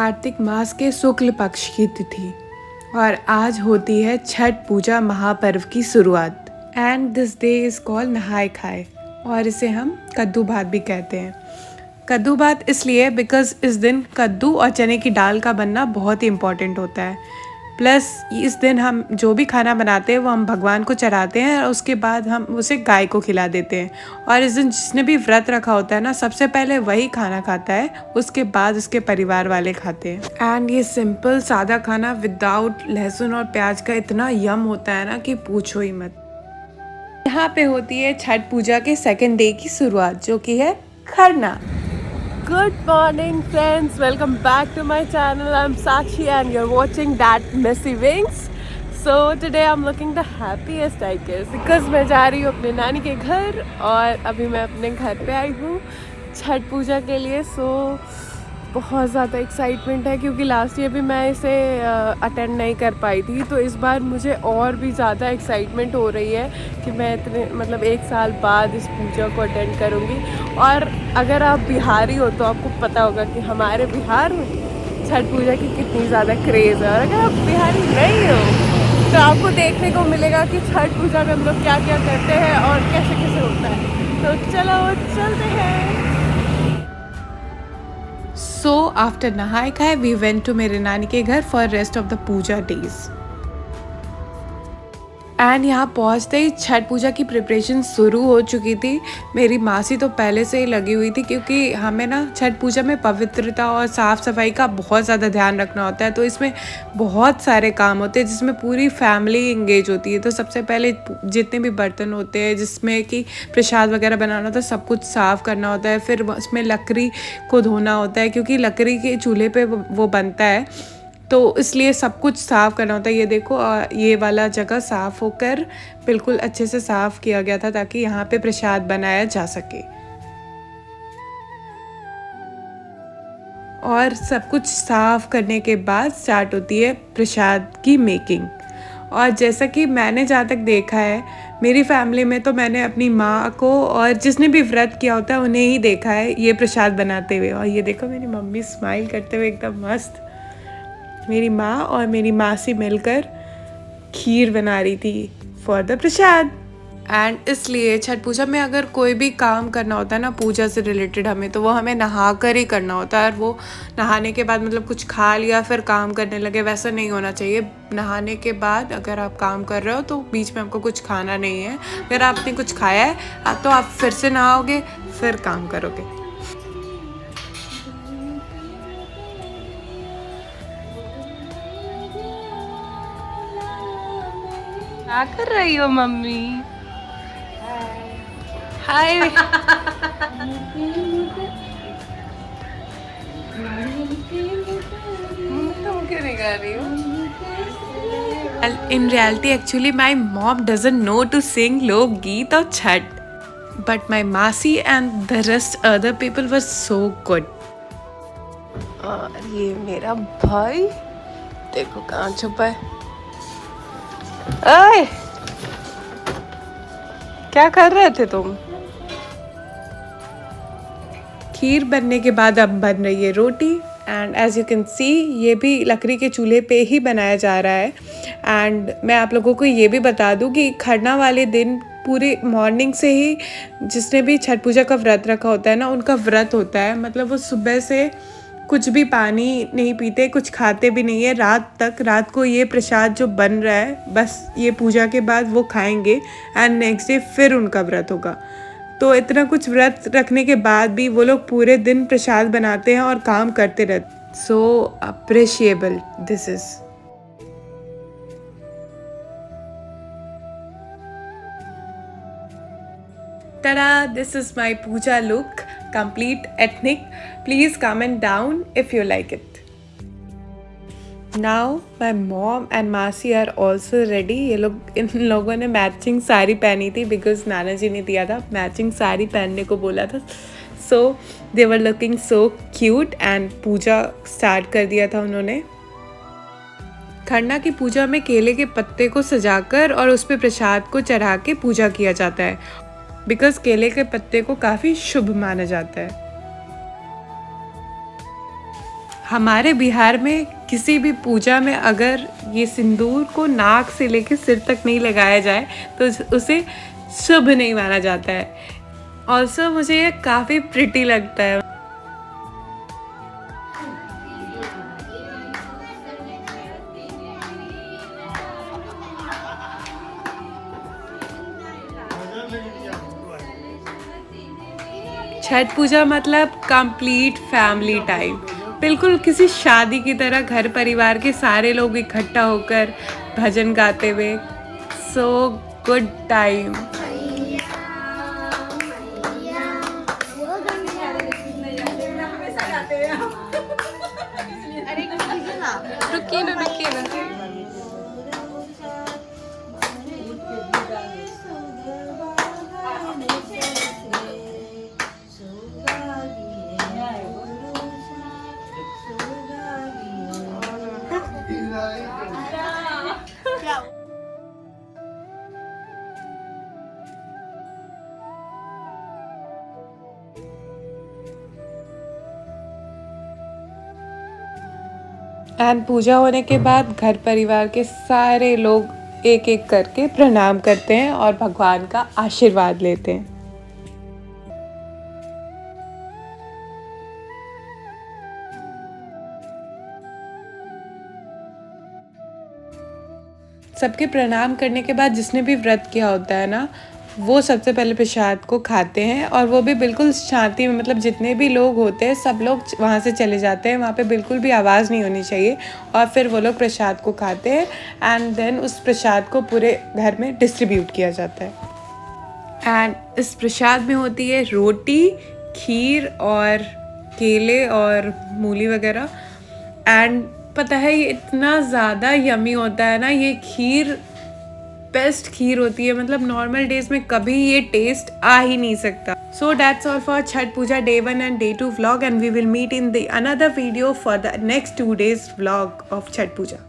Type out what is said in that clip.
कार्तिक मास के शुक्ल पक्ष की तिथि और आज होती है छठ पूजा महापर्व की शुरुआत। And this day is called Nahay Khay और इसे हम कद्दू भात भी कहते हैं। कद्दू भात इसलिए बिकॉज़ इस दिन कद्दू और चने की दाल का बनना बहुत ही इम्पॉर्टेंट होता है। प्लस इस दिन हम जो भी खाना बनाते हैं वो हम भगवान को चढ़ाते हैं और उसके बाद हम उसे गाय को खिला देते हैं। और इस दिन जिसने भी व्रत रखा होता है ना, सबसे पहले वही खाना खाता है, उसके बाद उसके परिवार वाले खाते हैं। एंड ये सिंपल सादा खाना विदाउट लहसुन और प्याज का इतना यम होता है ना कि पूछो ही मत। यहाँ पे होती है छठ पूजा के सेकेंड डे की शुरुआत, जो कि है Kharna. Good morning friends, welcome back to my channel. I'm Sakshi and you're watching that Messy Wings. So today I'm looking the happiest I guess because मैं जा रही हूँ अपने नानी के घर और अभी मैं अपने घर पे आई हूँ छठ पूजा के लिए। सो बहुत ज़्यादा एक्साइटमेंट है क्योंकि लास्ट ईयर भी मैं इसे अटेंड नहीं कर पाई थी, तो इस बार मुझे और भी ज़्यादा एक्साइटमेंट हो रही है कि मैं इतने एक साल बाद इस पूजा को अटेंड करूँगी। और अगर आप बिहारी हो तो आपको पता होगा कि हमारे बिहार में छठ पूजा की कितनी ज़्यादा क्रेज़ है, और अगर आप बिहारी नहीं हो तो आपको देखने को मिलेगा कि छठ पूजा में हम लोग क्या क्या करते हैं और कैसे कैसे होता है। तो चलो चलते हैं। So after नहाय खाए we went to मेरे नानी के घर for rest of the puja days. And यहाँ पहुँचते ही छठ पूजा की प्रिपरेशन शुरू हो चुकी थी। मेरी मासी तो पहले से ही लगी हुई थी क्योंकि हमें ना छठ पूजा में पवित्रता और साफ़ सफाई का बहुत ज़्यादा ध्यान रखना होता है, तो इसमें बहुत सारे काम होते हैं जिसमें पूरी फैमिली इंगेज होती है। तो सबसे पहले जितने भी बर्तन होते हैं जिसमें कि प्रसाद वगैरह बनाना होता है, सब कुछ साफ़ करना होता है। फिर उसमें लकड़ी को धोना होता है क्योंकि लकड़ी के चूल्हे पे वो बनता है, तो इसलिए सब कुछ साफ़ करना होता है। ये देखो, ये वाला जगह साफ़ होकर बिल्कुल अच्छे से साफ़ किया गया था ताकि यहाँ पे प्रसाद बनाया जा सके। और सब कुछ साफ़ करने के बाद स्टार्ट होती है प्रसाद की मेकिंग। और जैसा कि मैंने जहाँ तक देखा है मेरी फैमिली में, तो मैंने अपनी माँ को और जिसने भी व्रत किया होता है उन्हें ही देखा है ये प्रसाद बनाते हुए। और ये देखो मेरी मम्मी स्माइल करते हुए एकदम मस्त। मेरी माँ और मेरी मासी मिलकर खीर बना रही थी फॉर द प्रसाद। एंड इसलिए छठ पूजा में अगर कोई भी काम करना होता है ना पूजा से रिलेटेड हमें, तो वो हमें नहा कर ही करना होता है। और वो नहाने के बाद कुछ खा लिया फिर काम करने लगे, वैसा नहीं होना चाहिए। नहाने के बाद अगर आप काम कर रहे हो तो बीच में आपको कुछ खाना नहीं है। अगर आपने कुछ खाया है तो आप फिर से नहाओगे फिर काम करोगे। क्या कर रही हो मम्मी? हाय। तुम क्यों नहीं कर रही हो? In reality, actually, my mom doesn't know to sing lok geet or chhat, but my masi and the rest other people were so good. और ये मेरा भाई देखो कहाँ छुपा है। ओए, क्या कर रहे थे तुम? खीर बनने के बाद अब बन रही है रोटी। And as you can see ये भी लकड़ी के चूल्हे पे ही बनाया जा रहा है। एंड मैं आप लोगों को ये भी बता दूं कि खरना वाले दिन पूरी मॉर्निंग से ही जिसने भी छठ पूजा का व्रत रखा होता है ना, उनका व्रत होता है। मतलब वो सुबह से कुछ भी पानी नहीं पीते, कुछ खाते भी नहीं है रात तक। रात को ये प्रसाद जो बन रहा है बस ये पूजा के बाद वो खाएंगे एंड नेक्स्ट डे फिर उनका व्रत होगा। तो इतना कुछ व्रत रखने के बाद भी वो लोग पूरे दिन प्रसाद बनाते हैं और काम करते रहते। So appreciable this is. tada, this is my puja look, complete ethnic. Please comment down if you like it. Now my mom and मासी are also ready. इन लोगों ने मैचिंग साड़ी पहनी थी बिकॉज नाना जी ने दिया था, मैचिंग साड़ी पहनने को बोला था। So they were looking so cute and पूजा स्टार्ट कर दिया था उन्होंने। खरना की पूजा में केले के पत्ते को सजाकर और उस पर प्रसाद को चढ़ा के पूजा किया जाता है बिकॉज केले के पत्ते को काफ़ी शुभ माना जाता है। हमारे बिहार में किसी भी पूजा में अगर ये सिंदूर को नाक से लेकर सिर तक नहीं लगाया जाए तो उसे शुभ नहीं माना जाता है। ऑल्सो मुझे ये काफ़ी प्रिटी लगता है। छठ पूजा मतलब कंप्लीट फैमिली टाइम, बिल्कुल किसी शादी की तरह घर परिवार के सारे लोग इकट्ठा होकर भजन गाते हुए, सो गुड टाइम। रुकिए ना रुकिए ना। एंड पूजा होने के बाद घर परिवार के सारे लोग एक एक करके प्रणाम करते हैं और भगवान का आशीर्वाद लेते हैं। सबके प्रणाम करने के बाद जिसने भी व्रत किया होता है ना, वो सबसे पहले प्रसाद को खाते हैं और वो भी बिल्कुल शांति में, मतलब जितने भी लोग होते हैं सब लोग वहाँ से चले जाते हैं, वहाँ पे बिल्कुल भी आवाज़ नहीं होनी चाहिए और फिर वो लोग प्रसाद को खाते हैं एंड देन उस प्रसाद को पूरे घर में डिस्ट्रीब्यूट किया जाता है। एंड इस प्रसाद में होती है रोटी, खीर और केले और मूली वगैरह। एंड पता है ये इतना ज़्यादा यमी होता है ना, ये खीर बेस्ट खीर होती है, मतलब नॉर्मल डेज में कभी ये टेस्ट आ ही नहीं सकता। So that's all for Chhath puja Day 1 and Day 2 vlog, and we will meet in the another video for the next 2 days vlog of Chhath Puja.